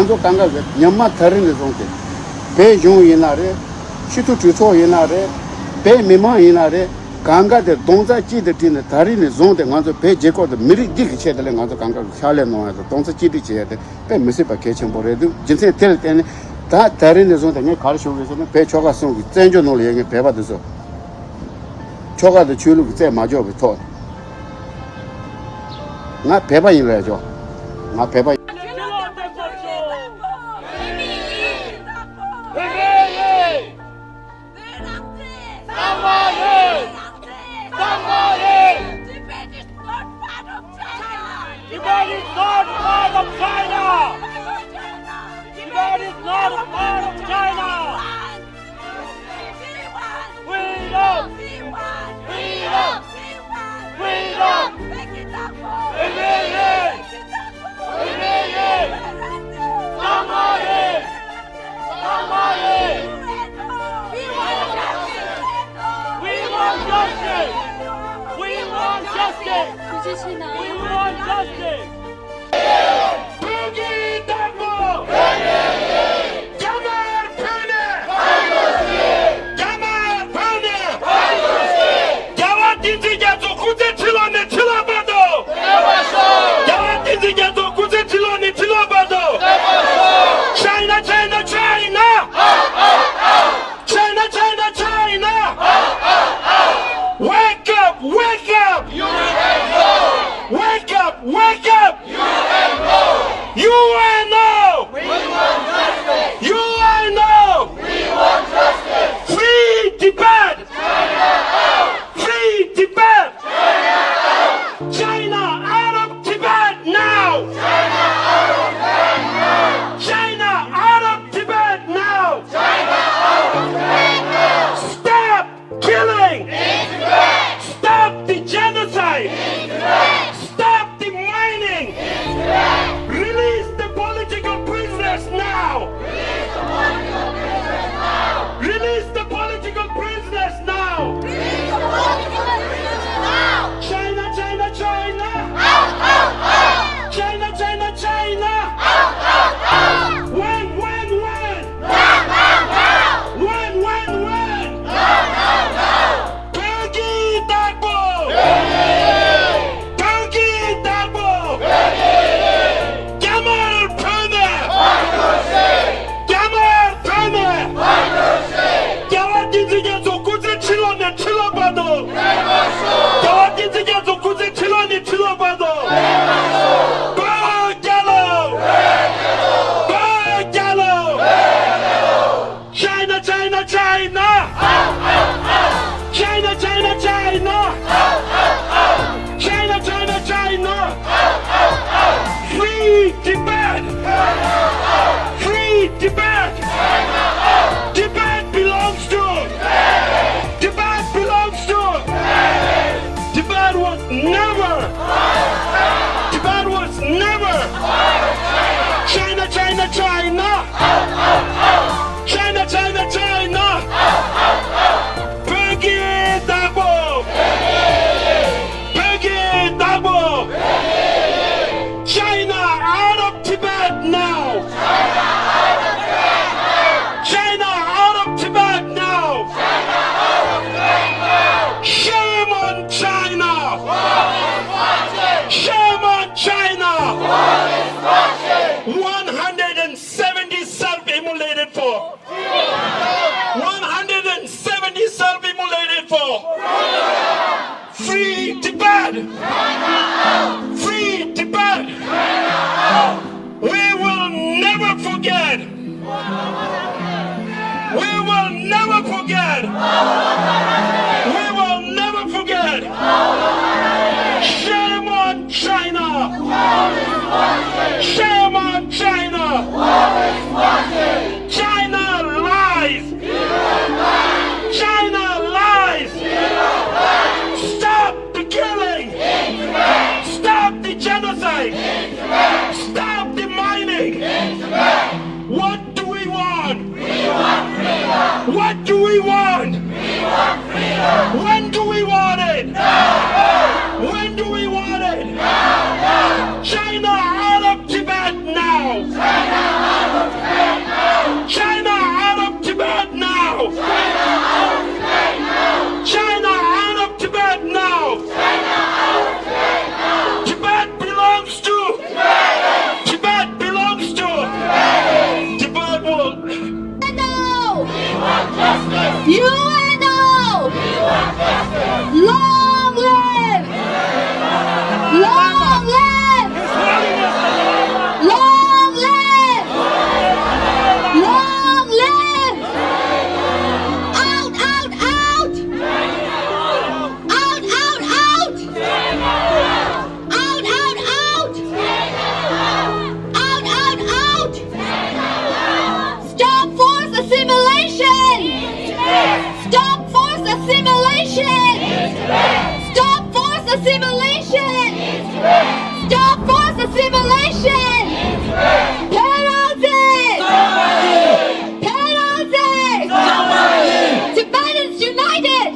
Manzo Kanga, Yama Tarin is on it. Pay Jung Inare, Shitu Tuso Inare, Pay Mima Inare, Ganga, the Donza Chi, the Tin, the Tarin is on the Manzo Pay Jacob, the Miri Dick Cheddling on the Kanga, Shaleno, the Donza Chi, Pay Missipa Kitchen Boredu, Jinsen Tell that Tarin is on the new culture, Pay Choga Song, Sanjo no Yang, Peva the Zo. Choga the Chulu, say Majo with thought. Not Peva in Rajo, not Peva. Tibet is not part of China! Tibet is not part of China! Freedom! Freedom! Freedom! We want justice! We want justice! We want justice! Boogie Dagbo! Jamal Pune! Jamal Pune! Jawatinzi Jazo Kuze Chilone Chilabado! Jawatinzi Jazo Kuze Chilone Chilabado! China, China, China! China, China, China! Wake up! Wake up! Wake up! Wake up! UNO! We want justice! UNO! We want justice! Free Tibet! China out! Free Tibet! China out! China out of Tibet now! China out of Tibet now! China out of Tibet now! China out of Tibet now! Stop killing! In Tibet! Stop the genocide! In Tibet! Stop the mining! In Tibet! Release the political prisoners now! Release the political prisoners now! Release the political prisoners now! China, China, China! Out, out, out! China, China, China! Out, out, out! When? Now, now, now! When? Now, now, now! Boogie Dagbo! Boogie Dagbo! Jamal Pune! Jamal Pune! Jawatinzi Jazo Kuze Chilone Chilabado! Jawatinzi Jazo Kuze Chilone Chilabado! Go Yellow! Go Yellow! China, China, China! China, China, China! China, China, China! Free Tibet! Free Tibet! Tibet belongs to! Tibet belongs to! Tibet was never! Tibet was never! China, China, China! China, China, China! Boogie Dagbo! Boogie Dagbo! China out of Tibet now! China out of Tibet now! Shame on China! Shame on China! 170 self-immolated for! 170 self-immolated for! Free Tibet! Free Tibet! We will never forget! We will never forget! We will never forget! Shame on China! Shame on China! China lies! China lies! Stop the killing! assimilation! Stop forced assimilation! Penalty! Penalty! Tibetans united!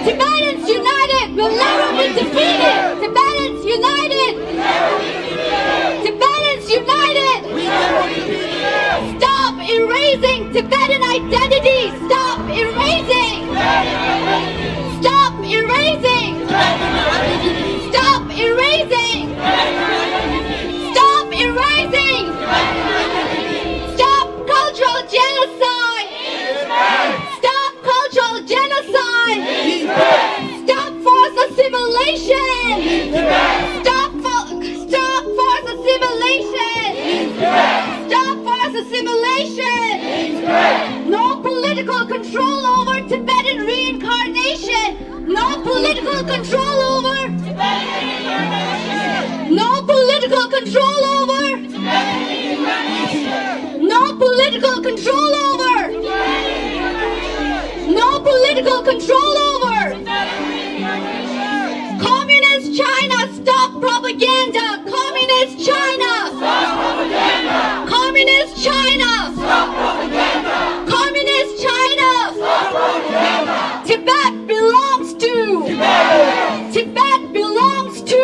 Tibetans united will never be defeated! Tibetans united! Tibetans united! Stop erasing Tibetan identity! Stop erasing! Stop erasing! Stop erasing! Stop erasing! Stop cultural genocide! Stop cultural genocide! Stop forced assimilation! Stop forced assimilation! Stop forced assimilation! No political control over Tibetan reincarnation! No political control over! No political control over! No political control over! No political control over! Communist China, stop propaganda! Communist China! Stop propaganda! Communist China! Stop propaganda! Communist China! Stop propaganda! Tibet belongs to! Tibet belongs to!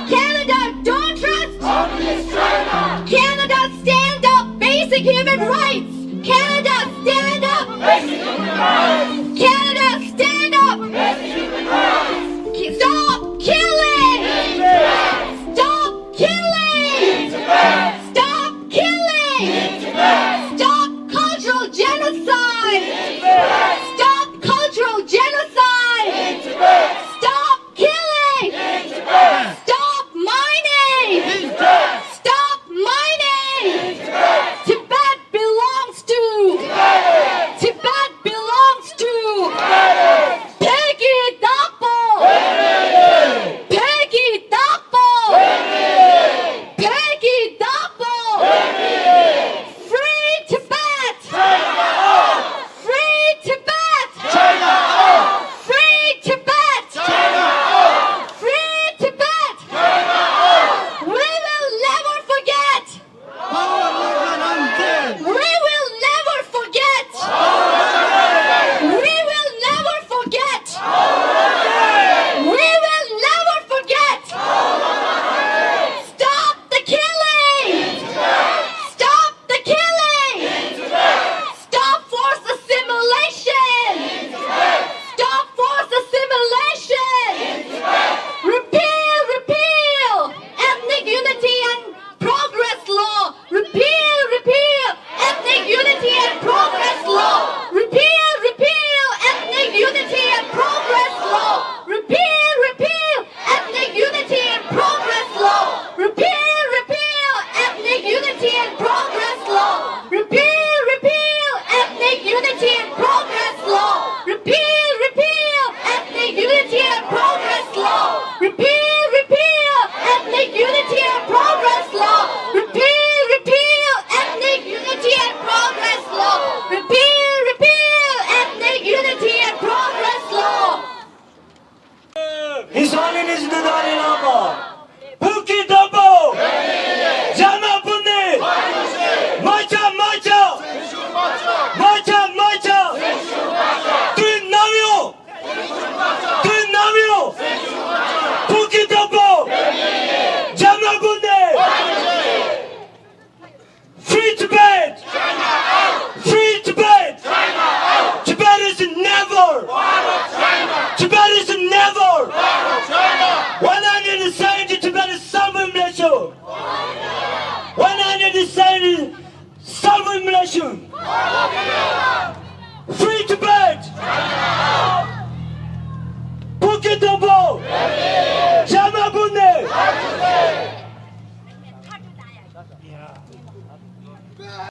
Canada, don't trust! Communist China! Canada, stand up! Basic human rights! Canada, stand up! Basic human rights! Canada, stand up! Basic human rights! Stop killing! Stop killing! Stop killing! Stop cultural genocide! Stop cultural genocide! Stop killing! Stop mining! Stop mining! Tibet belongs to! Tibet belongs to! Peggy Dapo! Peggy Dapo! Peggy Dapo! Free Tibet! Free Tibet! Free Tibet! Free Tibet! We will never forget! We will never forget! We will never forget! We will never forget! Stop the killing! Stop the killing! Stop forced assimilation! Stop forced assimilation! Repeal, repeal! Ethnic unity and progress law! Repeal, repeal! Ethnic unity and progress law! Repeal, repeal! Ethnic unity and progress law! Repeal, repeal! Ethnic unity and progress law! Repeal, repeal! Ethnic unity and progress law! Repeal, repeal! Ethnic unity and progress law! Repeal, repeal! Ethnic unity and progress law! Repeal, repeal! Ethnic unity and progress law! Repeal, repeal! Ethnic unity and progress law! Repeal, repeal! Ethnic unity and progress law! His Holiness the Dalai Lama, Buki Dobo, Jama Bunde, Macha Macha, Macha Macha, Twin Navio, Buki Dobo, Jama Bunde, Free Tibet, Free Tibet, Tibet is never, Tibet is never. 170 Tibetan self-immolation. 170 self-immolation. Free Tibet. Bukit Tobo. Jama Bunde.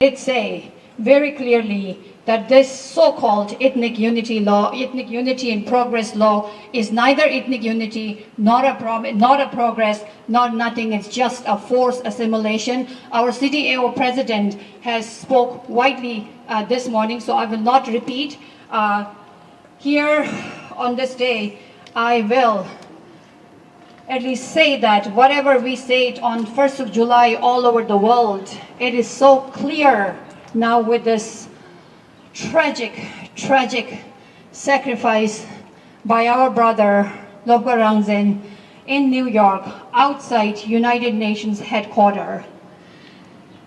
It say very clearly that this so-called ethnic unity law, ethnic unity in progress law, is neither ethnic unity, not a progress, not nothing. It's just a forced assimilation. Our CDAO president has spoke widely this morning, so I will not repeat. Here on this day, I will at least say that whatever we say on 1st of July all over the world, it is so clear now with this tragic sacrifice by our brother Loga Rangzen in New York outside United Nations headquarters.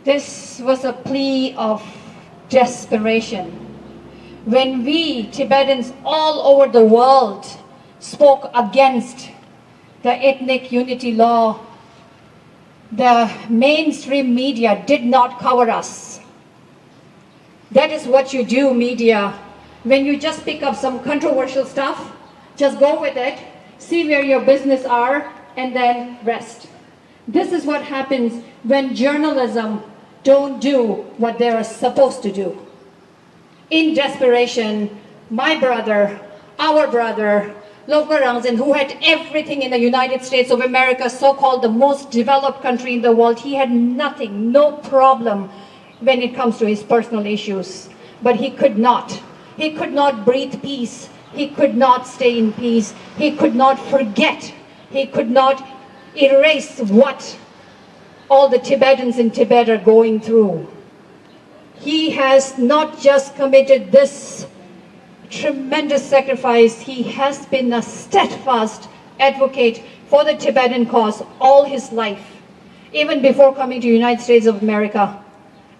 This was a plea of desperation. When we Tibetans all over the world spoke against the ethnic unity law, the mainstream media did not cover us. That is what you do, media. When you just pick up some controversial stuff, just go with it, see where your business are, and then rest. This is what happens when journalism don't do what they're supposed to do. In desperation, my brother, our brother, Loga Rangzen, who had everything in the United States of America, so-called the most developed country in the world, he had nothing, no problem when it comes to his personal issues. But he could not. He could not breathe peace. He could not stay in peace. He could not forget. He could not erase what all the Tibetans in Tibet are going through. He has not just committed this tremendous sacrifice, he has been a steadfast advocate for the Tibetan cause all his life, even before coming to the United States of America.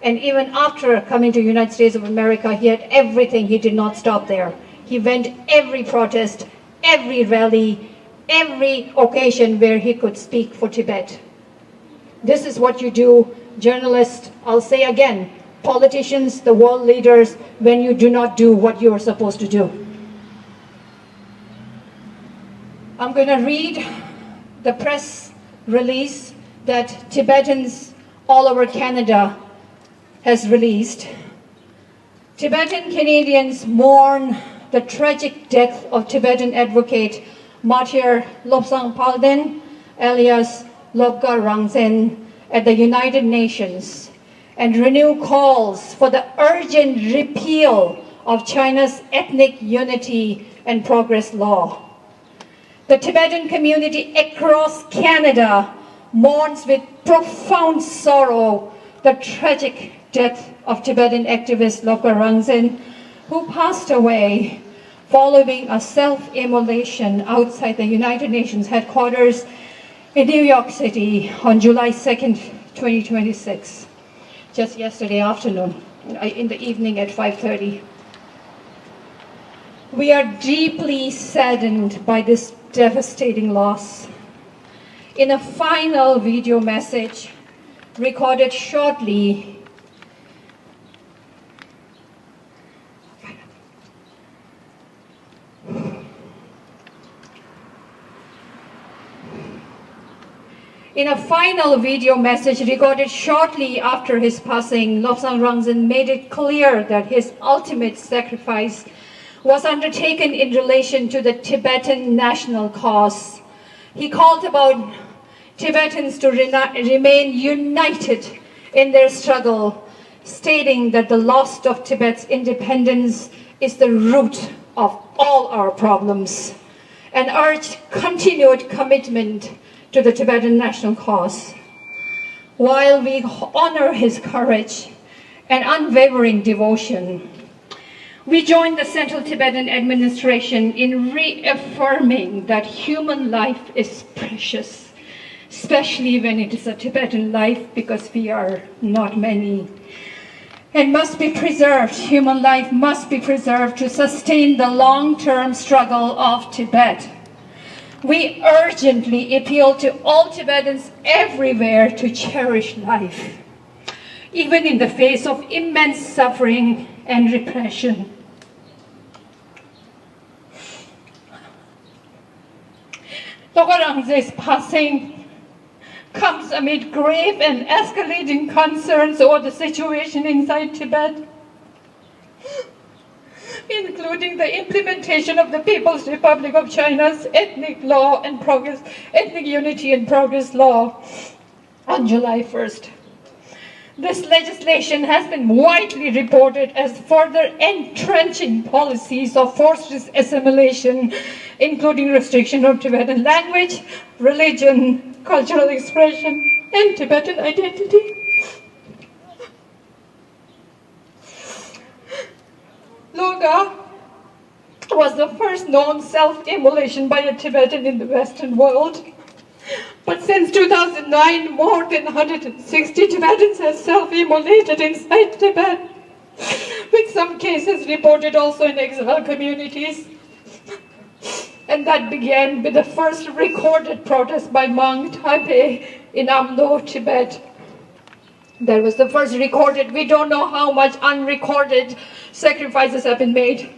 And even after coming to the United States of America, he had everything. He did not stop there. He went every protest, every rally, every occasion where he could speak for Tibet. This is what you do, journalists, I'll say again, politicians, the world leaders, when you do not do what you are supposed to do. I'm going to read the press release that Tibetans all over Canada has released. Tibetan Canadians mourn the tragic death of Tibetan advocate Martyr Lobsang Palden, alias Loga Rangzen, at the United Nations, and renew calls for the urgent repeal of China's ethnic unity and progress law. The Tibetan community across Canada mourns with profound sorrow the tragic death of Tibetan activist Loga Rangzen, who passed away following a self-immolation outside the United Nations headquarters in New York City on July 2nd, 2026. Just yesterday afternoon, in the evening at 5:30. We are deeply saddened by this devastating loss. In a final video message recorded shortly after his passing, Lobsang Rangzen made it clear that his ultimate sacrifice was undertaken in relation to the Tibetan national cause. He called upon Tibetans to remain united in their struggle, stating that the loss of Tibet's independence is the root of all our problems, and urged continued commitment to the Tibetan national cause. While we honor his courage and unwavering devotion, we join the Central Tibetan administration in reaffirming that human life is precious, especially when it is a Tibetan life, because we are not many, and must be preserved. Human life must be preserved to sustain the long-term struggle of Tibet. We urgently appeal to all Tibetans everywhere to cherish life, even in the face of immense suffering and repression. Loga Rangzen's passing comes amid grave and escalating concerns over the situation inside Tibet, including the implementation of the People's Republic of China's ethnic unity and progress law on July 1st. This legislation has been widely reported as further entrenching policies of forced assimilation, including restriction of Tibetan language, religion, cultural expression, and Tibetan identity. Loga was the first known self-immolation by a Tibetan in the Western world. But since 2009, more than 160 Tibetans have self-immolated inside Tibet, with some cases reported also in exile communities. And that began with the first recorded protest by Mang Taipei in Amdo, Tibet. That was the first recorded. We don't know how much unrecorded sacrifices have been made.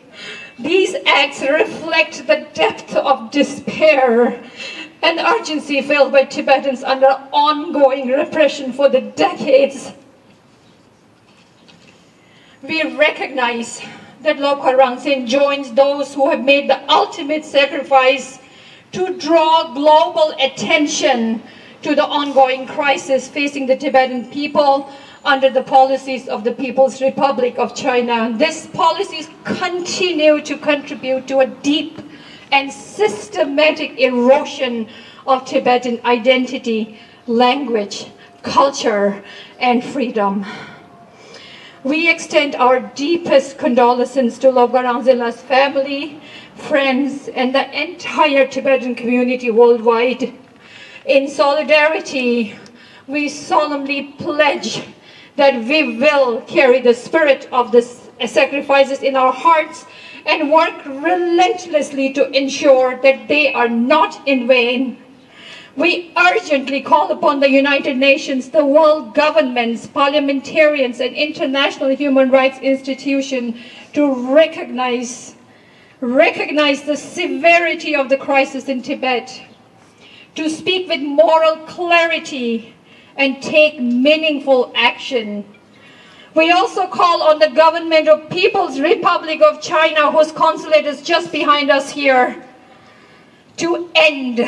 These acts reflect the depth of despair and urgency felt by Tibetans under ongoing repression for the decades. We recognize that Loga Rangzen joins those who have made the ultimate sacrifice to draw global attention to the ongoing crisis facing the Tibetan people under the policies of the People's Republic of China. These policies continue to contribute to a deep and systematic erosion of Tibetan identity, language, culture, and freedom. We extend our deepest condolences to Loga Rangzen's family, friends, and the entire Tibetan community worldwide. In solidarity, we solemnly pledge that we will carry the spirit of the sacrifices in our hearts and work relentlessly to ensure that they are not in vain. We urgently call upon the United Nations, the world governments, parliamentarians, and international human rights institutions to recognize the severity of the crisis in Tibet, to speak with moral clarity and take meaningful action. We also call on the government of People's Republic of China, whose consulate is just behind us here, to end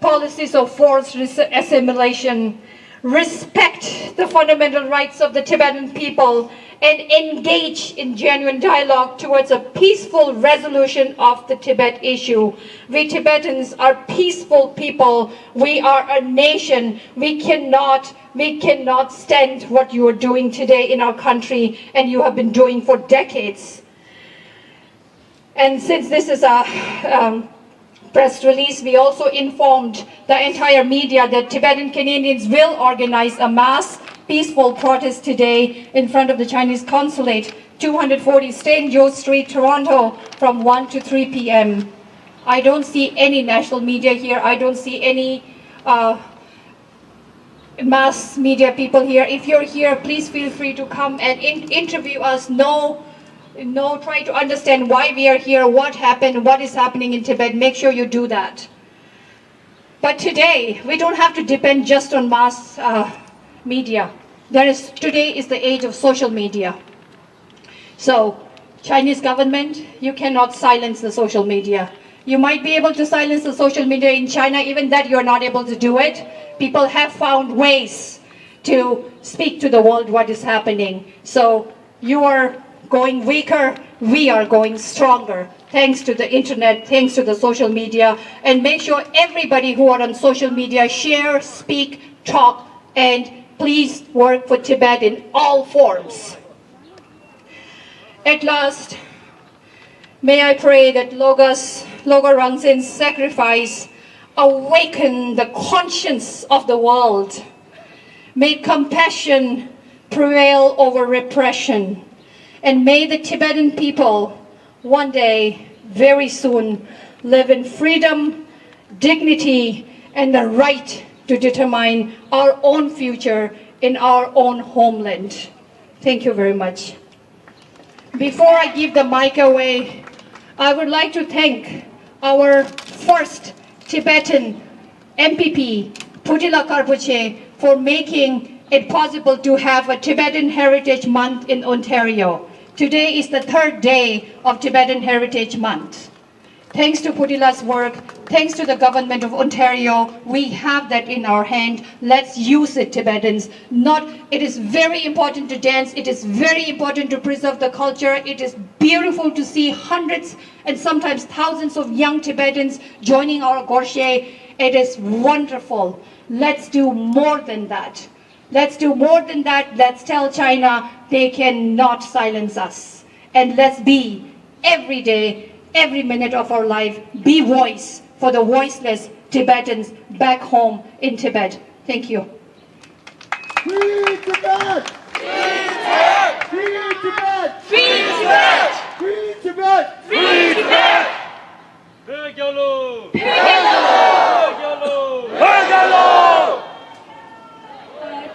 policies of forced assimilation, respect the fundamental rights of the Tibetan people, and engage in genuine dialogue towards a peaceful resolution of the Tibet issue. We Tibetans are peaceful people. We are a nation. We cannot stand what you are doing today in our country and you have been doing for decades. And since this is a press release, we also informed the entire media that Tibetan Canadians will organize a mass peaceful protest today in front of the Chinese consulate, 240 St. Joe Street, Toronto, from 1 to 3 p.m. I don't see any national media here. I don't see any mass media people here. If you're here, please feel free to come and interview us. Try to understand why we are here, what happened, what is happening in Tibet. Make sure you do that. But today, we don't have to depend just on mass media. Today is the age of social media. So, Chinese government, you cannot silence the social media. You might be able to silence the social media in China, even that you're not able to do it. People have found ways to speak to the world what is happening. So, you are going weaker, we are going stronger. Thanks to the internet, thanks to the social media. And make sure everybody who are on social media share, speak, talk, and please work for Tibet in all forms. At last, may I pray that Loga Rangzen's sacrifice awaken the conscience of the world. May compassion prevail over repression. And may the Tibetan people one day, very soon, live in freedom, dignity, and the right to determine our own future in our own homeland. Thank you very much. Before I give the mic away, I would like to thank our first Tibetan MPP, Putila Karpuche, for making it possible to have a Tibetan Heritage Month in Ontario. Today is the third day of Tibetan Heritage Month. Thanks to Putila's work, thanks to the government of Ontario, we have that in our hand. Let's use it, Tibetans. It is very important to dance. It is very important to preserve the culture. It is beautiful to see hundreds and sometimes thousands of young Tibetans joining our Gorshe. It is wonderful. Let's do more than that. Let's do more than that. Let's tell China they cannot silence us. And let's be every day, every minute of our life, be voice for the voiceless Tibetans back home in Tibet. Thank you. Free Tibet! Free Tibet! Free Tibet! Free Tibet! Free Tibet!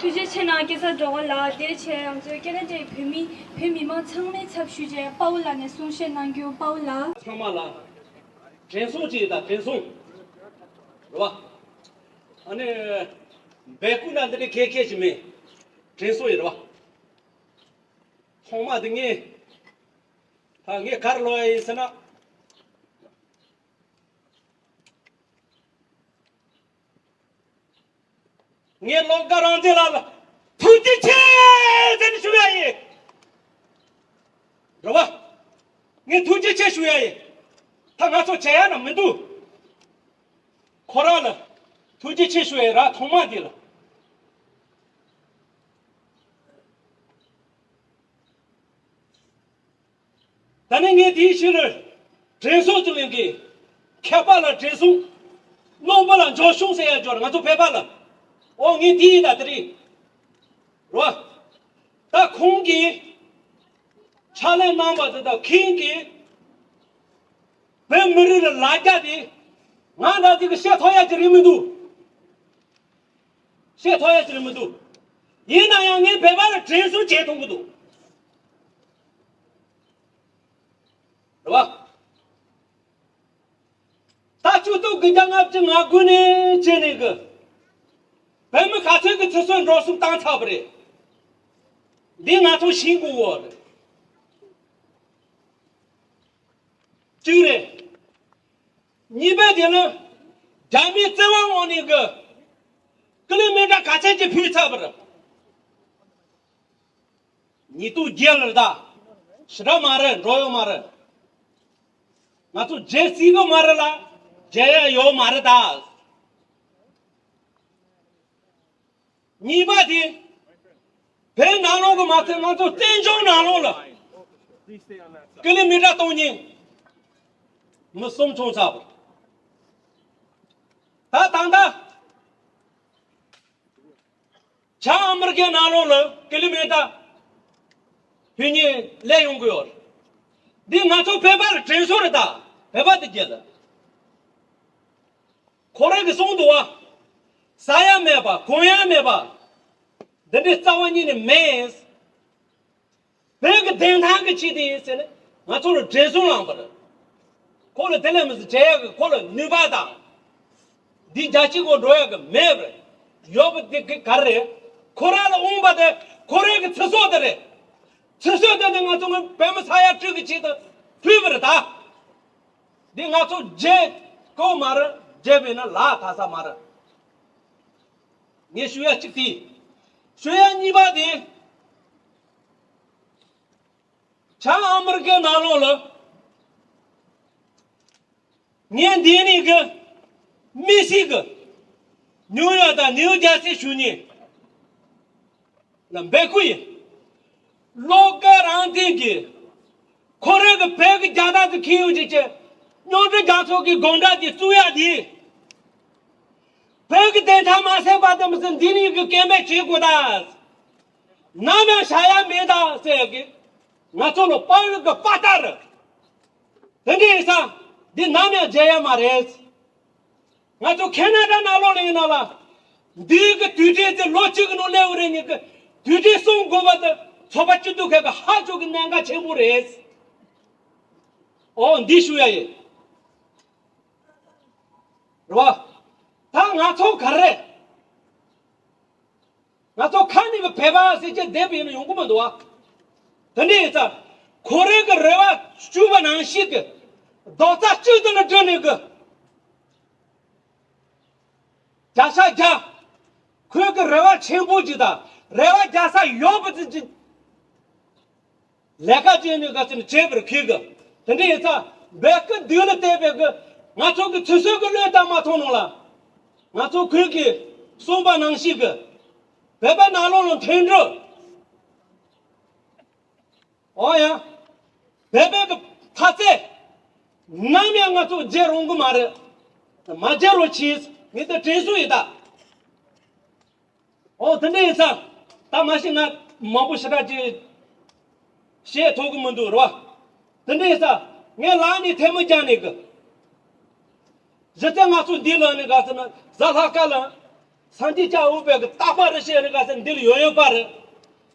तुझे छना के साथ draw ला दे छे हम जो के ने जे फेमी मा छंग में छप शु जे पाउला ने सुन शे नांग्यो पाउला छमाला जेसो जे दा जेसो वा अने बेकुना दे केके जिमे जेसो इरवा होमा दंगे थांगे कार्लो इसना ये लोगा रांझे लाल तुझे छे दिन शुयाये रवा ये तुझे छे शुयाये थांगा तो छया न मंदु खोराल तुझे छे शुयाये रा थोमा दिला तने ये दिशिर ड्रेसो जुलेंगे ख्यापाला ड्रेसो लोबला जोशो से या जोर तो पेपाला ओंगी दी दातरी रो ता खुंगी छाले नामा दा खिंगी बे मिरु लाजा दी ना दा दी से थोया जरिमदु ये ना यांगे बेबार ट्रेसु चेतुंगदु रो ता चुतो गजंगाप जंगा गुने चेनेग बेम खासे के छसन रोसुम तां छाबरे दि ना तो शिंगु वो जुरे निबे देन जामी जवा ओनी ग किलोमीटर खासे जे फि छाबर नि तू जेल दा श्रा मारे रोयो मारे ना तू जेसी को मारला जय यो मारदा निबादी बे नानो को माथे ना तो तेंजो नानो ला किलोमीटर तो नहीं मुसुम चों साब ता तांदा छा अमर के नानो ला किलोमीटर फिनी ले योंगो योर दी ना तो पेपर ट्रेंसो रता पेपर दिजेला कोरे के सों दुआ साया में बा कोया में बा दे चावनी ने मेस बेग देंधा के चीदी से ना तो ड्रेसो ना पर कोले देले में जे कोले निबादा दी जाची को रोया के मेब योब दे कर रे कोराल उंबा दे कोरे के छसो दे ना तो पेम साया ट्रिक चीद फीवर दा दी ना तो जे को मार जे बिना ला थासा मार ये शुया चिती शुया निबादी छा अमर के नानो ल नियन देनी ग मिसी ग न्यू जैसे शुनी लंबे कोई लोगा रांझेन के खोरे के पेग ज्यादा तो खी हो जिचे नोटे जासो की गोंडा दी सुया दी पेग देता मासे बात मसन दीनी के केमे चीक उदास ना मैं शाया मेदा से के ना चलो पाल के पातर तंगे ऐसा दी ना मैं जया मारेस ना तो कनाडा नालो नहीं नाला दी के तुझे से लोचिक नो ले उरे नि के तुझे सों गोबत छोबच्चु दुखे का हाजो के नंगा छेमुरेस ओ दिशुया ये रो ता ना तो करे ना तो खानी के पेबा से जे देबी ने 용구만 도와 तने ऐसा खोरे के रेवा Chuba नांशिक Dota children drink. Jasa ja. Quick Reva Chimbujida. Reva Jasa Yobit Leka Jenny got in the chamber kigger. The day is a Becca Dula Tebega. Nato Tusuga Matonola. Nato Quickie. Sumba Nangshiga. Beba Nalon Tendro. Oh, yeah. Bebe Tate. Namia to Jerungumare. The Majero cheese with the Tresuida. Oh, the day is a Tamashina Mabusharaji She Togumundura. The day is a Melani Temujanik. Zetamasu Dillon Gatana, Zahakala, Santija Ubeg, Tapa Sheregas and Dilio Bar.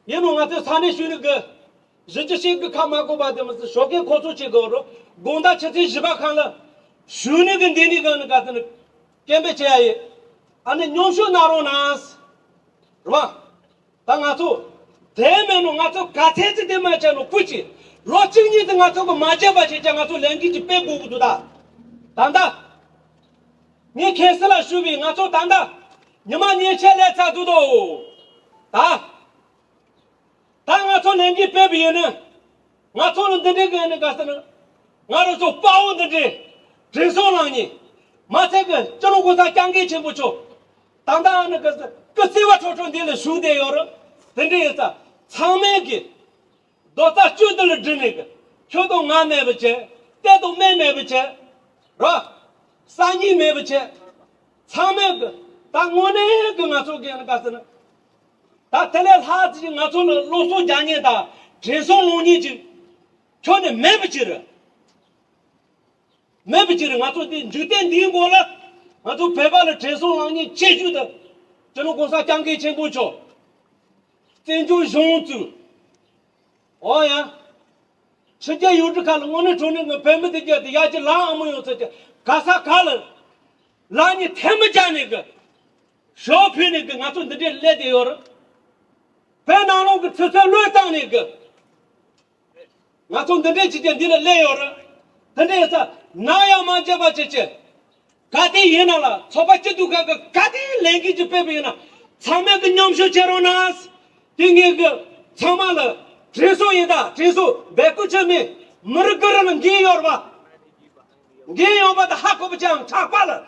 You know what the Sani Shunaga. Zitishik Kamako by them as the Shoki Kotuchigoro, Gonda Chati Jibakala, Shunig and Dinigan Gatan, Kembeche, and the Nushu Naronas, Ra, Tangato, Temen Nato Kateti de Machano Puchi, Rotching it and Nato Majabachi Jangato Langi Pebu to that. Tanda Ni Kesela Shubi, Nato Tanda, Yamani Cheleta Dudo. Ah. Tangato Nengi Pebiana, Nato the Nigga and the Gasana, Nato Pawo the day, Trizolani, Matega, Jonoguta Kangi Chimbucho, Tanda and the Kasiva Toton de la Shude or the Data, Tamegi, Dota Chudel Drinig, Chodo Man Neveche, Tedo Men Neveche, Ra, Sani Neveche, Tameg, Tangone, Nato and Gasana. That tell us Nato Loso Janeta, Jason Loniji, Chone Mebachir. Mebachir, Nato Juten Dingola, Nato Pebala, Jason Loni, Cheju, Janogosa Jangi Chembucho, Tenju Jontu. Oh, yeah. Chija Yutukal, one turning the Pemba, the Yaji Lamu, Casa Color, Lani Temajanig, Shopping, Nato the dead lady or. Penano to Lutanic. Not on the digit did a layer. The data Naya Majabache. Kati Yenala, Tobachuka, Kati, language Pebina, Tamak Nyamshu Cheronas, Tingiga, Tamala, Treso Yeda, Treso, Bekuchame, Murgaran and Giyorba. Giyorba the Hakobjang, Tapala.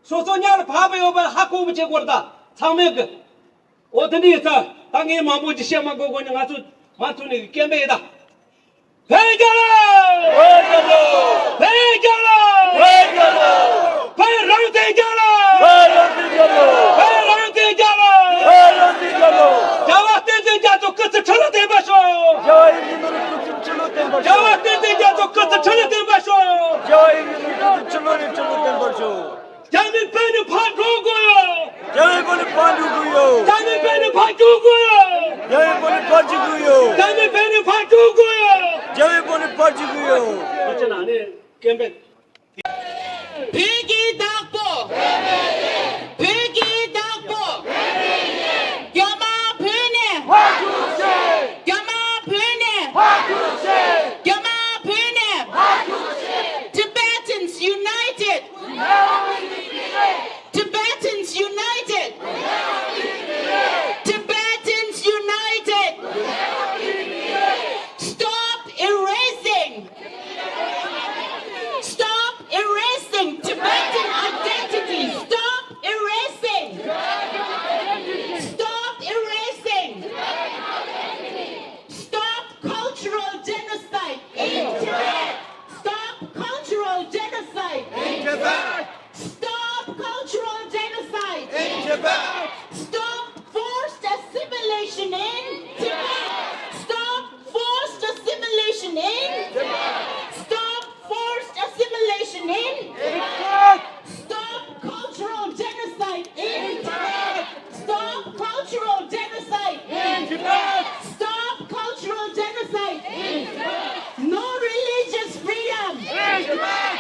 So Sonia Pabe over Hakobje Gorda, Tamek. What the data? Tangi Mamu Shema go going to Matuni Kembeda. Pegala! Pegala! Pegala! Perante Gala! Perante Gala! Javate Jato cut the Chulate Basho! Javate Jato cut the Chulate Basho! Jami Penny Padugo! Jami Penny Padugo! Jami Penny Padugo! Jami Penny Padugo! Jami Penny Padugo! What's your name? Kembe. Piggy Dagbo! Piggy Dagbo! Yama Pene! What you say? Yama Pene! What you say? Yama Pene! What you say? Tibetans united! Tibetans united! Tibetans united! Stop erasing! Stop erasing Tibetan identity! Stop erasing! Stop erasing! Stop cultural genocide in Tibet! Stop cultural genocide in Tibet! Stop cultural genocide in Tibet! Stop forced assimilation in Tibet! Stop forced assimilation in Tibet! Stop forced assimilation in Tibet! Stop cultural genocide in Tibet! Stop cultural genocide in Tibet! Stop cultural genocide in Tibet! No religious freedom in Tibet!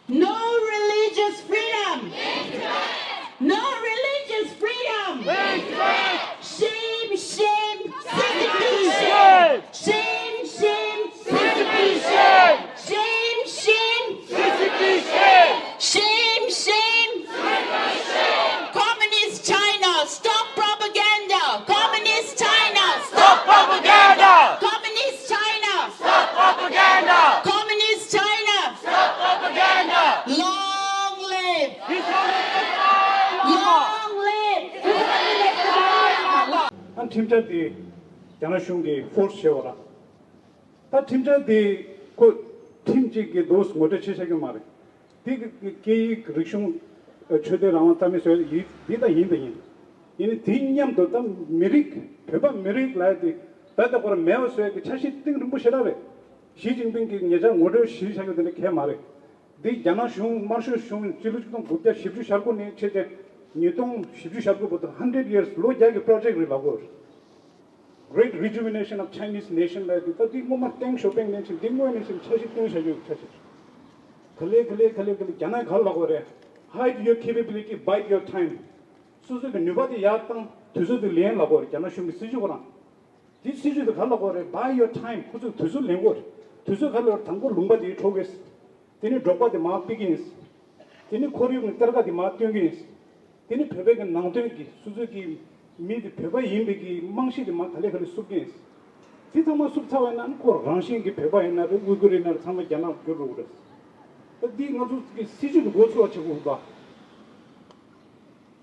No religious freedom in Tibet! No religious freedom! live! Long live! 한 팀장이 장나숑기 포스 세워라. 다 팀장이 그 팀직이 노스 모델 체색이 말해. 그 그릭션 최대 라운타면서 이다 인데 이니 딩냠도 다 미릭 배바 미릭 라이디 다다 거라 매워서 그 차시 띵을 뭐 싫어해. 시진핑이 예전 모델 시작이 되는 게 말해. 디 장나숑 마르숑 찔루좀 부터 십주 샤고 네 체제 니동 십주 샤고부터 100 years 로자기 프로젝트 리바고. Great rejuvenation of Chinese nation like that. The moment tank shopping nation, the moment nation, chashi thing shayu chashi. Kale, jana khal lagore. Hide your capability, bide your time. So the nobody yatang, tuzu the lien lagore, jana shumi siju gora. This siju the khal lagore, buy your time, kuzu tuzu lengor. Tuzu khal tango lumba di choges. Then you drop out the mark begins. Then you kori targa the mark begins. Then you pebeg and mountain Suzuki. 미디 배바 임비기 망시디 막 달래거리 숲게 디타마 숲타와나 코 랑싱기 배바 옛날에 우그리나 참아 자나 그러고 그랬어 디 가서 시주도 고쳐 치고 봐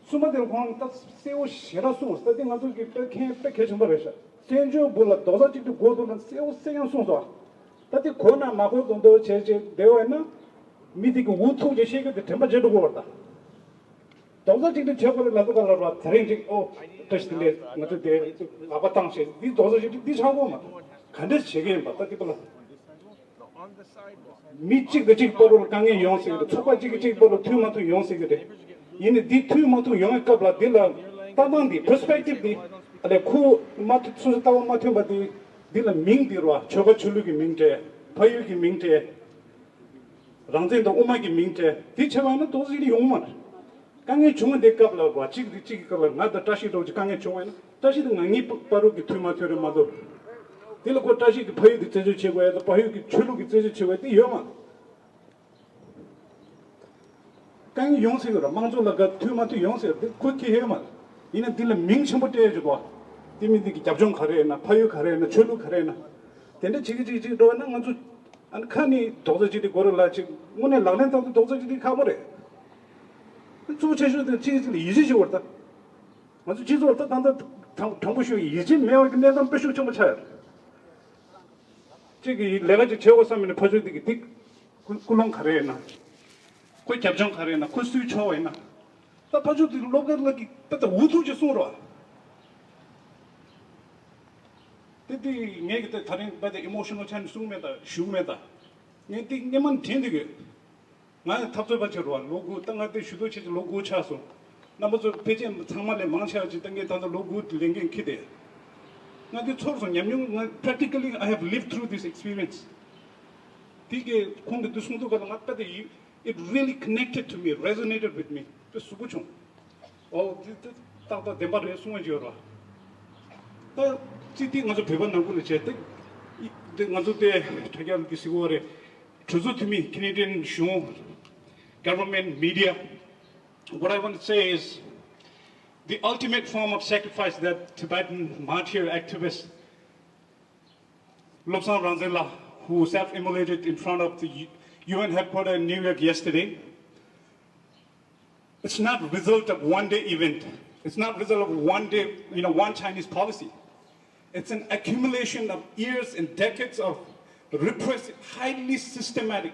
수마들 공 딱 세워 싫어서 왔다 디 가서 백 정도래서 센조 볼라 도자직도 고도는 세워 세양 송소 다디 고나 마고 돈도 제제 되어있나 미디고 우투 제시가 템바 제도 거다 도자직도 저거를 나도 갈라로 다른지 터스들에 나도 대 아바탕시 이 도자직도 디 차고만 간데스 제게 맞다 디불라 미치 그치 보로 강에 용세도 초과지기 보로 투마도 용세게 이네 디 투마도 용액값라 딜라 따방디 퍼스펙티브디 아데 코 마트 수다와 마트 바디 딜라 밍디로와 저거 줄루기 밍제 파유기 밍제 랑젠도 오마기 밍제 디체와는 도지리 용만 강에 중은 대값라고 와 지기 값라 나다 다시도 강에 중은 다시도 강이 바로기 투마토를 마도 딜고 다시 그 파유기 제주 최고야 파유기 줄루기 제주 최고야 디 용만 강이 용색으로 망조라가 투마토 용색 그렇게 해야만 이는 딜라 밍청부터 해주고 디미디기 잡종 가래나 파유 가래나 줄루 가래나 근데 지기 너는 아주 안 칸이 도저지리 고를라 지금 오늘 라렌도 도저지리 가버려 주 제주도 지기들이 이제지 왔다 아주 지도 왔다 단다 정부쇼 이제 매월 내가 뼈쇼 좀 차야 저기 내가 지 제고 사면에 퍼주디기 딕 꿀렁 가래나 그 잡종 가래나 그 수위 쳐와이나 다 퍼주디 로가르기 또 우두지 숨으로 그때 내게 때 다른 바데 이모셔널 찬 숨메다 슈메다 내게 내만 텐데게 나 탑저바처럼 와 로고 땅한테 슈도치 로고 차서 나머지 페이지 정말에 망쳐지 땅에 단도 로고 링킹 키데 나게 처음서 냠용 practically I have lived through this experience 되게 공도 두숨도 가는 앞에 it really connected to me resonated with me 그 수부총 땅다 대바를 숨어지어라 또 지디 가서 배번 나고는 제때 이 가서 때 대결 기시고래 조조팀이 Canadian show government media what I want to say is the ultimate form of sacrifice that Tibetan martyr activist Loga Rabgzen Loga Rangzen who self-immolated in front of the UN headquarters in New York yesterday it's not a result of one day event it's not a result of one day one Chinese policy it's an accumulation of years and decades of repressive, highly systematic.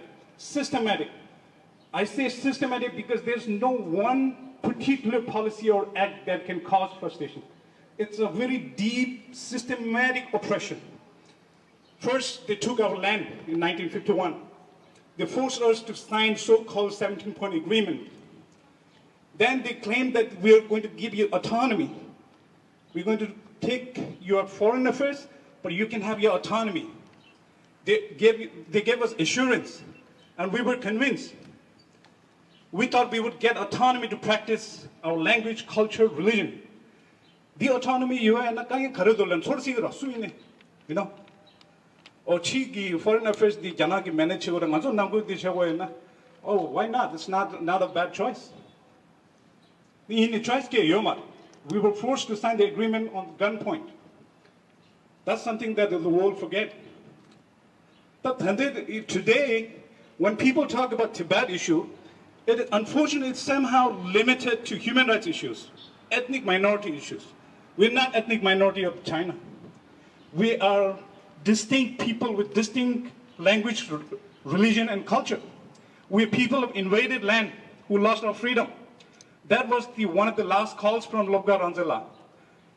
I say systematic because there's no one particular policy or act that can cause frustration. It's a very deep, systematic oppression. First, they took our land in 1951. They forced us to sign so-called 17-point agreement. Then they claimed that we're going to give you autonomy. We're going to take your foreign affairs, but you can have your autonomy. They gave us assurance, and we were convinced. We thought we would get autonomy to practice our language, culture, religion. The autonomy you are not going to source you know. Or Chigi foreign affairs the Janaki manager or Nangu the oh, why not? It's not a bad choice. In the choice we were forced to sign the agreement on gunpoint. That's something that the world forget. But today, when people talk about Tibet issue, Unfortunately, it's somehow limited to human rights issues, ethnic minority issues. We're not ethnic minority of China. We are distinct people with distinct language, religion, and culture. We're people of invaded land who lost our freedom. That was one of the last calls from Loga Rangzen.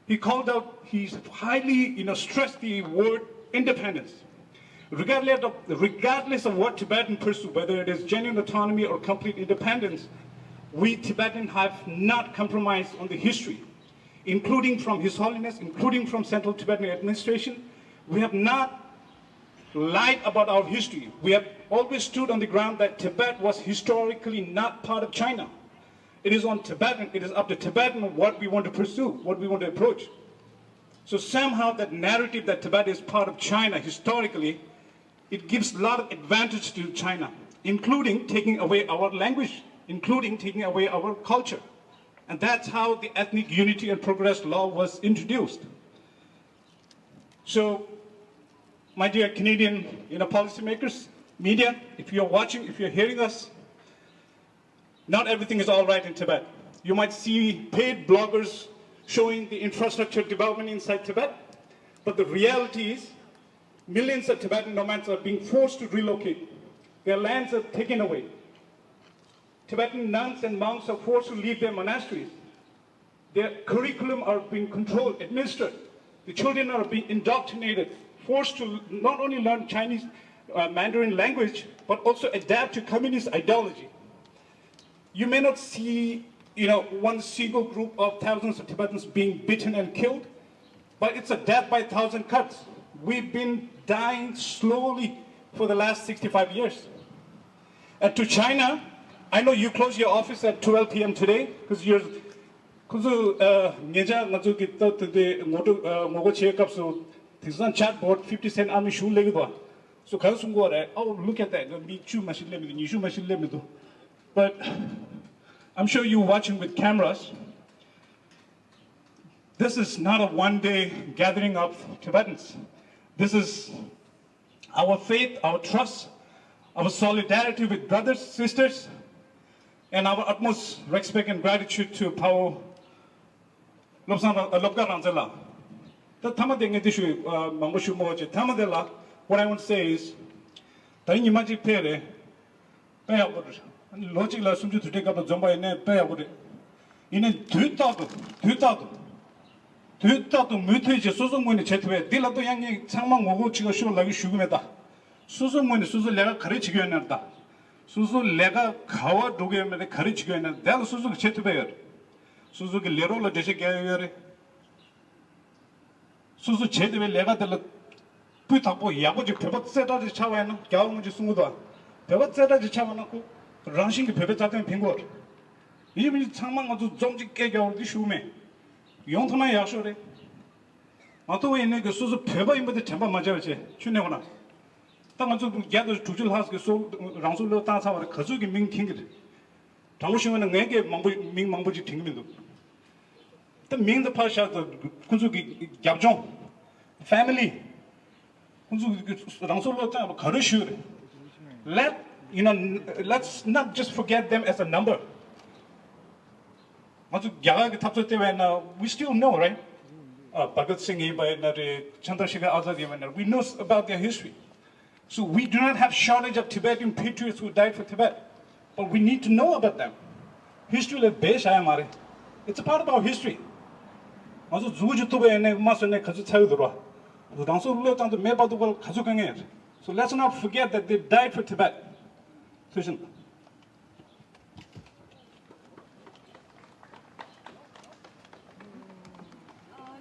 He called out, he highly stressed the word independence. Regardless of what Tibetan pursue, whether it is genuine autonomy or complete independence, we Tibetans have not compromised on the history, including from His Holiness, including from Central Tibetan administration. We have not lied about our history. We have always stood on the ground that Tibet was historically not part of China. It is on Tibetan, it is up to Tibetan what we want to pursue, what we want to approach. So somehow that narrative that Tibet is part of China historically, it gives a lot of advantage to China, including taking away our language, including taking away our culture. And that's how the ethnic unity and progress law was introduced. So, my dear Canadian policymakers, media, if you're watching, if you're hearing us, not everything is all right in Tibet. You might see paid bloggers showing the infrastructure development inside Tibet, but the reality is millions of Tibetan nomads are being forced to relocate. Their lands are taken away. Tibetan nuns and monks are forced to leave their monasteries. Their curriculum are being controlled, administered. The children are being indoctrinated, forced to not only learn Chinese Mandarin language, but also adapt to communist ideology. You may not see, one single group of thousands of Tibetans being beaten and killed, but it's a death by 1,000 cuts. We've been dying slowly for the last 65 years. And to China, I know you close your office at 12 p.m. today because you're chat board 50 cent army shoe legwa. So look at that. Me chew machine lemon. But I'm sure you're watching with cameras. This is not a one-day gathering of Tibetans. This is our faith, our trust, our solidarity with brothers, sisters, and our utmost respect and gratitude to Pawo Lobga Rangzen. What I want to say is, logic la sumju to take up a zomba in a pair of it. In a 2,000 mutage, Susan when the chetway, Dilato Yang, Samang Mogo show like Shugumeta. Susan when Susan Lega courage ganata. Susan Lega Kawa Dugam and the courage ganata. Del Susan Chetway. Suzuki Lerola Desegare. Susan Chetway Lega the Putapo Yabuji Pivot set out the Chavan, Galmuji Sumuda. Pivot set out the Chavanaku. Ranching Pivot at Pingor. Even Tamang of the Zonji Keg or the Shume. Yontona Yashore. Mato in the Suzu Peva in the Temple Majority, Chunevana. Tamazu gathers to Jil House, Ransulo Tasa, Kazuki Ming King. Tamushin and Nege Ming Mambuji Tingmidu. The Ming the Pasha, the Kunzuki Gabjon family. Ransulo Tam, Karushu. Let's not just forget them as a number. We still know, right? Bhagat Singh, Chandrasekhar Azad, we know about their history. So we do not have shortage of Tibetan patriots who died for Tibet, but we need to know about them. History is based on it's a part of our history. So let's not forget that they died for Tibet.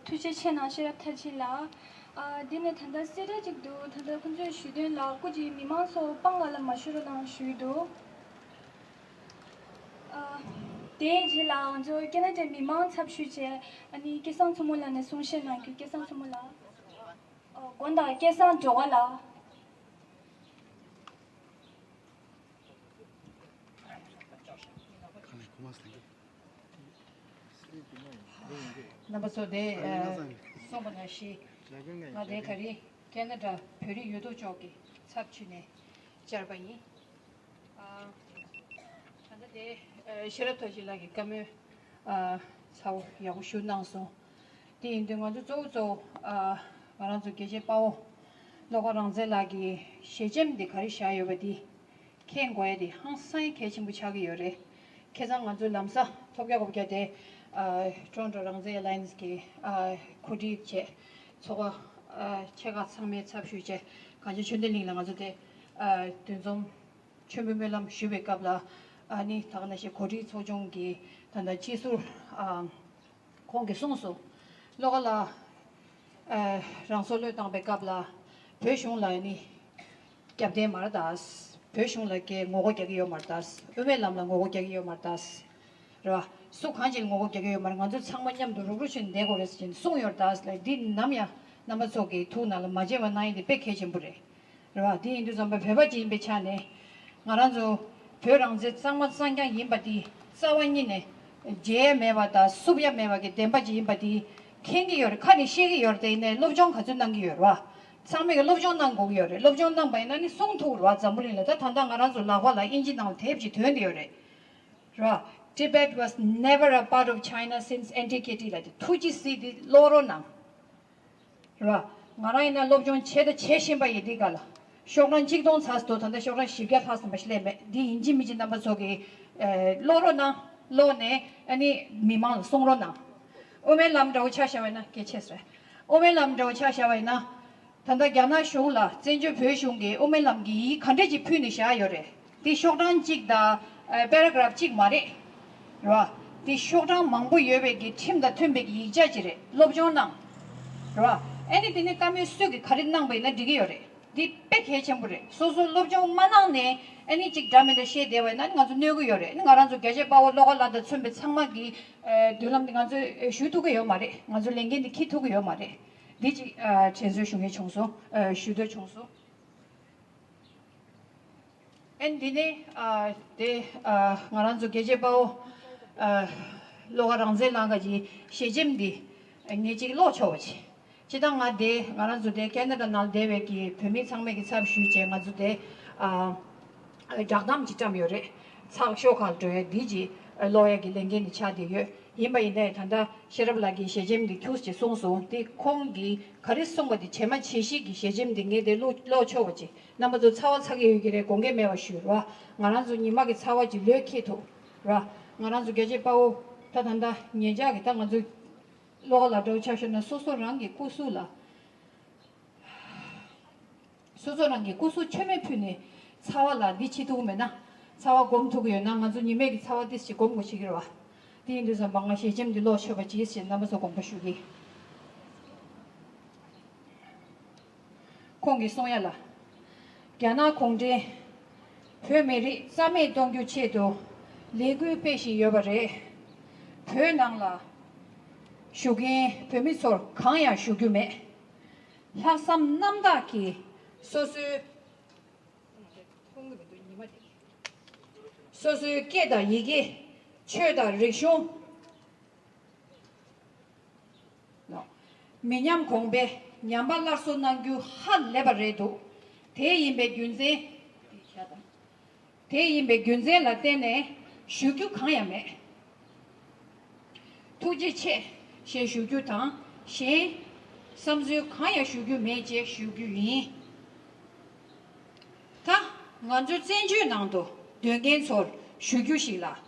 투제체나 시라타질라 디네 탄다 세레직도 탄다 군저 슈데라 꾸지 미망소 빵갈라 마슈르당 슈도 데질라 저 케네데 미망 찹슈제 아니 계산 소몰라네 송셰나 그 계산 소몰라 권다 계산 조갈라 나버서데 소문하시 나데 가리 캐나다 페리 유도 쪽이 삽치네 잘바이 탄다 시럽터질라기 까메 사오 야구 슈낭소 디인등한테 조조 말한저 계제 파워 로가 랑젤라기 시점디 가리샤요베디 켄고에디 항상 계신 부착이 요래 개장 아주 남사 토격하고 게데 존저 랑젤 라인스키 코디체 저거 제가 상매 잡슈제 가지 준들링랑 아주데 좀 최면멜람 슈베갑라 아니 당나시 고리 소종기 단다 지술 공개 송소 로가라 랑솔레 당베갑라 베숑라니 갑데 마르다스 베숑라게 모고게기요 마르다스 으멜람라 모고게기요 마르다스 라 수칸질 모고게기요 마르간저 창만냠도 루루신 내고레스진 송요다스 라디 남야 남아속에 투나라 마제와 나이데 백해진 부레 라 디인도 좀 배바진 베차네 나란조 벼랑제 쌍만쌍gang 임바디 싸완이네 제메바다 수비야 메바게 덴바지 임바디 캥기요르 카니 시기요르 데네 롭종 가준당기요르와 상메가 롭종 난고요르 롭종 난바이나니 송토르와 잠불이라다 단당 알아서 라와라 인진당 대비 되는데요레 라 Tibet was never a part of China since antiquity like 투지 시디 로로낭 라 마라이나 롭종 체드 체신바 이디가라 쇼란 직동 사스도 단다 쇼란 시게 사스 마실레 디 인지미진 남바 속에 로로나 로네 아니 미만 송로나 오멜람도 차샤와나 개체스 오멜람도 차샤와나 단다 갸나 쇼라 전주 표시용게 오멜람기 칸데지 푸니샤요레 디 쇼란 직다 패러그래프 직 말이 디 쇼란 망부 예베기 팀다 템베기 이자지레 롭존나 anything 까메 수기 가린낭 바이나 디게요레 디 백해첨부레 소소 롭종 만나네 애니 직 담에데 셰데와 난 가서 내고요레 나란조 게제 바워 로갈라데 춘베 창마기 둘람딩 가서 슈두고요 말에 가서 랭겐디 키토고요 말에 디지 제주슝의 청소 슈드 청소 엔디네 데 나란조 게제 바워 로가 랑젠 나가지 셰잼디 애니직 로초지 지당아데 가라주데 캐나다 날데베기 페미 상메기 sab슈제 가주데 작담 지tam요레 상쇼칼도에 디지 로야기 랭겐이 차디여 이마이네 단다 시럽라기 셰잼디 큐스지 송소 디 콩기 가리송거디 제만 치시기 셰잼디 게데 로초오지 남도 차와차기 여기래 공개 메와슈와 가라주 니마기 차와지 뢰키토 라 가라주 게제 바오 타단다 녀자기 당가주 로가라도 차셔나 소소랑게 꾸수라 소소랑게 꾸수 최매표네 사와라 니치도면나 사와 곰토고요 나가서 니메기 사와 디시 곰고시기로 와 디인도서 망가시 점디 로셔바 지시 남아서 공부슈기 공기 송야라 갸나 공제 페메리 사메 동교체도 레그 페시 여바레 페낭라 슈게 페미솔 강야 슈규메 하삼 남다키 소스 소스 깨다 이게 최다 리숑 미냠 공배 냠발라소 난규 한 레바레도 대인배 균제 대인배 균제 라테네 슈규 강야메 투지체 셰 슈규당 셰 삼주 카야 슈규 메제 슈규이 타 먼저 전주 난도 되겐솔 슈규시라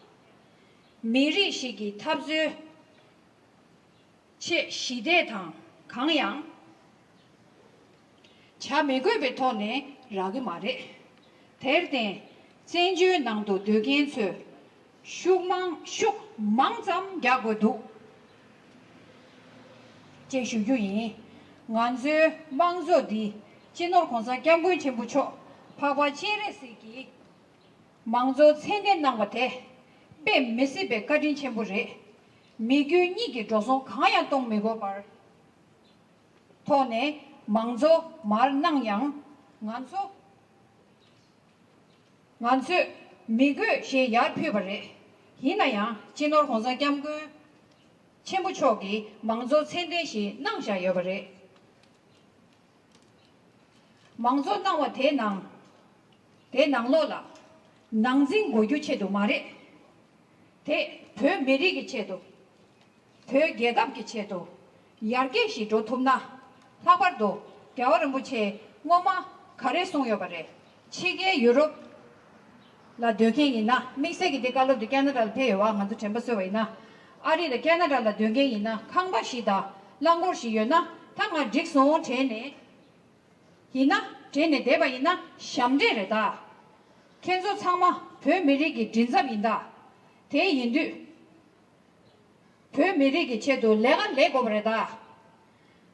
미리시기 탑즈 체 시대당 강양 차 메고베토네 라그 말에 대르데 전주 난도 되겐솔 슈망잠 야고도 제슈유이 완즈 망조디 진노 공사 겸부이 첨부초 파과 체레스기 망조 천년 남거테 베 메시베 가진 첨부레 미규니기 조선 가야 동메고 발 토네 망조 말낭양 완소 미규 셰야 표버레 히나야 진노 공사 겸부 첨부초기 망조 천대시 낭샤 여버레 망조 나와 대낭로라 낭진 고유체도 말에 대 메리기 체도 대 개갑기 체도 yargeshi do tumna habardo gyawar muche ngoma kare songyo bare chige Europe la dögen ina mixegi de galo de Canada pewa ngandu tembaso ina ari de Canada la dögen ina khangba shida langor shi yona tanga dixon tene ina tene deba ina shamde reda kenzo changma pö merigi dinzam inda te yindu pö merigi chedo legan lego breda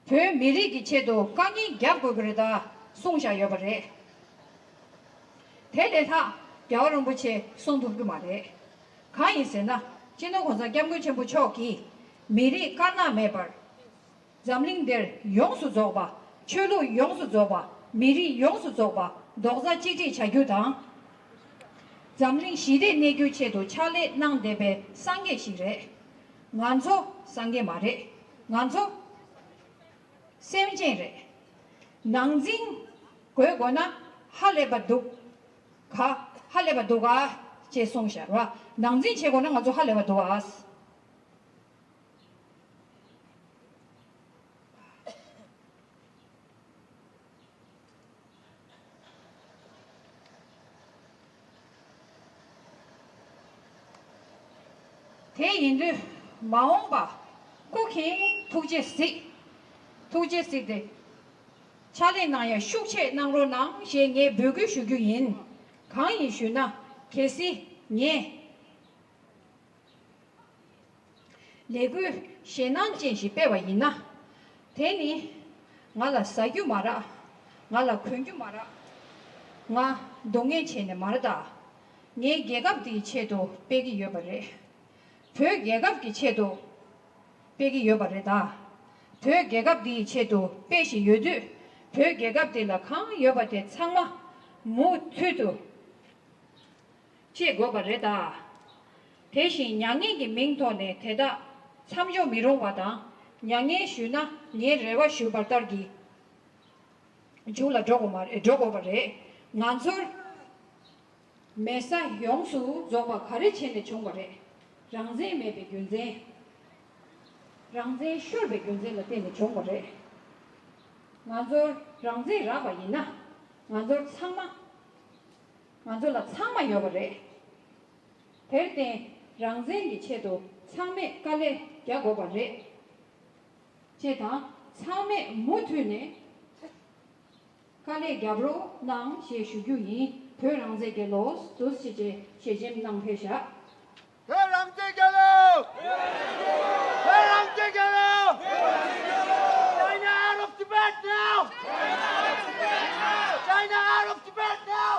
pö merigi chedo kangi gyabgo breda songsha yobare teleta gyawron buche songdubgu mare kain sena jino gonza gyamgu chenbu choki meri kana mebar zamling der yongsu zoba chulu yongsu zoba meri yongsu zoba dogza jiji chagyudang zamling shide negyu chedo chale nangdebe sangye shire nganzo sangye mare nganzo semjere nangjing goegona halebaduk ka hallebado가 제 송샤와 낭진 최고는 아주 할레바도아스 대인들 마옹바 쿠킹 투제스데 차례나야 슈체 낭로낭 셴게 벽이 슈규인 강인슈나 계시 예 레구 셰난진시 빼와 있나 대니 나라 사유 마라 나라 큰규 마라 나 동해체네 말다 네 개갑디 체도 빼기 여버래 벽 개갑기 체도 빼기 여버래다 벽 개갑디 체도 빼시 여두 벽 개갑디라 강 여버대 창마 모투도 제거버레다 대신 양에게 명토네 대다 참조 미로와다 양의 슈나 니레와 슈발달기 줄라 조고버레 난솔 메사 용수 조바 가르치는 종거래 랑제 메베 균제 랑제 슈르베 균제라 때문에 종거래 난솔 랑제 라바이나 난솔 상마 만들라 상마 여버래 될때 랑젠기 체도 상매 깔레 야고버래 제다 상매 모트네 깔레 야브로 낭 셰슈규이 벼랑제게 로스 도시제 셰잼 낭 회샤 벼랑제게로 벼랑제게로 China out of Tibet now China out of Tibet now China out of Tibet now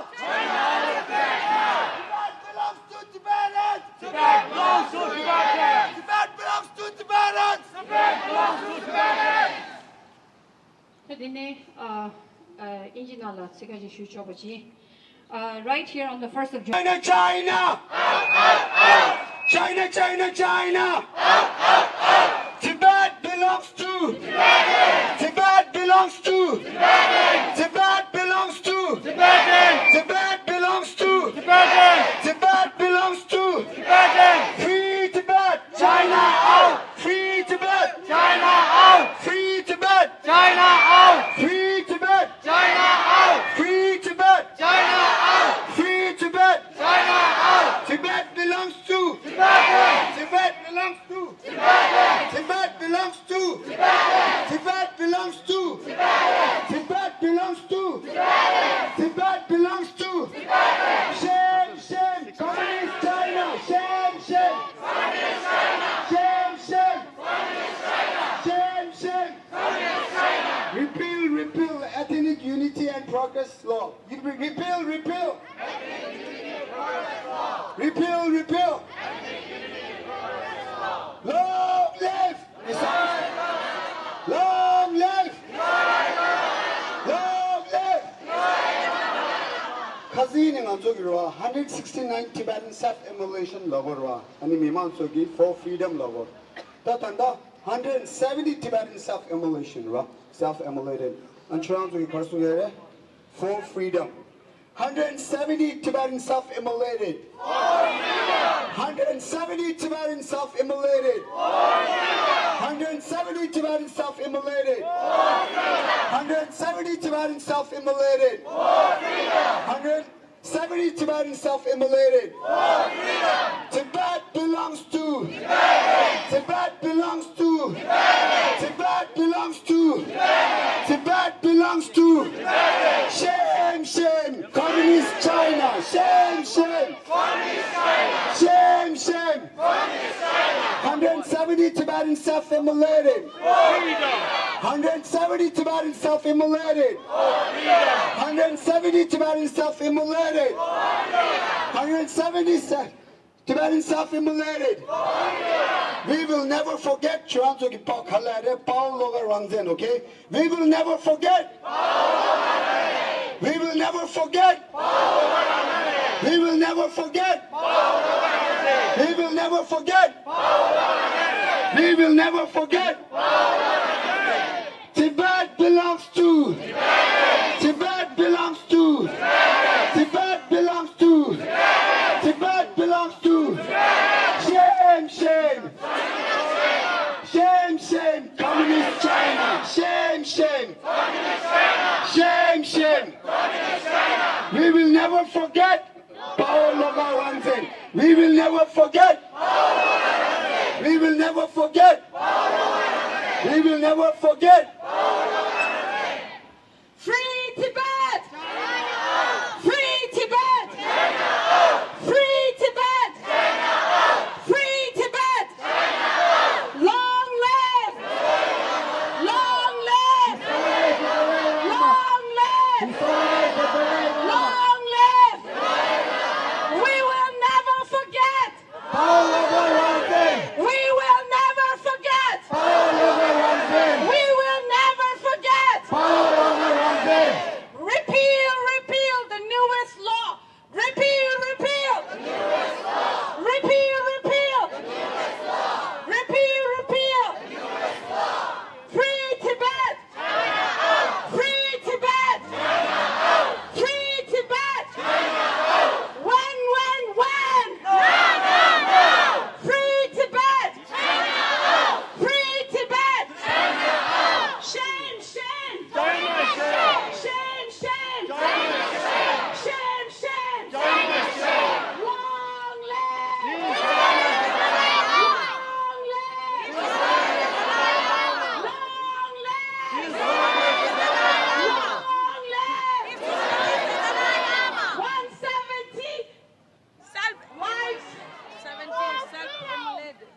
Tibet belongs to Tibetans Tibet belongs to Tibetans Tibet belongs to Tibetans today 인지나라 세가지 슈초버지 right here on the 1st of June China China China China Tibet belongs to Tibetans Tibet belongs to Tibetans Tibet belongs to Tibetans Tibet belongs to Tibetans Tibet belongs to Tibetans Free Tibet China out Free Tibet China out Free Tibet China out Free Tibet China out Free Tibet China out Free Tibet China out Tibet belongs to Tibetans Tibet belongs to Tibetans Tibet belongs to Tibetans Tibet belongs to Tibetans Tibet belongs to Tibetans Tibet belongs to Tibetans Shame shame Communist China Shame shame Communist China Shame shame Communist China Shame shame Communist China Repeal ethnic unity and progress law Repeal Repeal Repeal Long live Long live Long live Kazini nganzogiwa 169 Tibetan self-immolation logorwa ani mimansogi for freedom logor tatanda 170 Tibetan self-immolation ra self-immolated anchranzogi karsugere for freedom 170 Tibetan self-immolated for freedom 170 Tibetans self-immolated. 170 Tibetans self-immolated. 170 Tibetans self-immolated. 170 Tibetans self-immolated. Tibet belongs to. Tibet belongs to. Tibet belongs to. Tibet belongs to. Shame, shame. Communist China. Shame, shame. Shame, shame. 170 Tibetans self-immolated. 170 Tibetans self-immolated. 170 Tibetans self-immolated. 170 Tibetans self-immolated. We will never forget Pawo Loga Rangzen, okay? We will never forget. We will never forget. We will never forget. We will never forget. We will never forget. Tibet belongs to. Tibet belongs to. Tibet belongs to. Tibet belongs to. Shame, shame. Shame, shame. Communist China. Shame, shame. Shame, shame. We will never forget. Pawo Loga Rangzen. We will never forget. We will never forget. We will never forget. Free Tibet! Free Tibet! Free Tibet! Free Tibet! Long live! Long live! Long live! Long live! We will never forget! We will never forget! We will never forget! Repeal, repeal the newest law! Repeal, repeal! Repeal, repeal! Repeal, repeal! Free Tibet! Free Tibet! Free Tibet! When? Free Tibet! Free Tibet! Shame, shame! Shame, shame! Shame, shame! Long live! Long live! Long live! Long live! 170 wives. 17 self-immolated.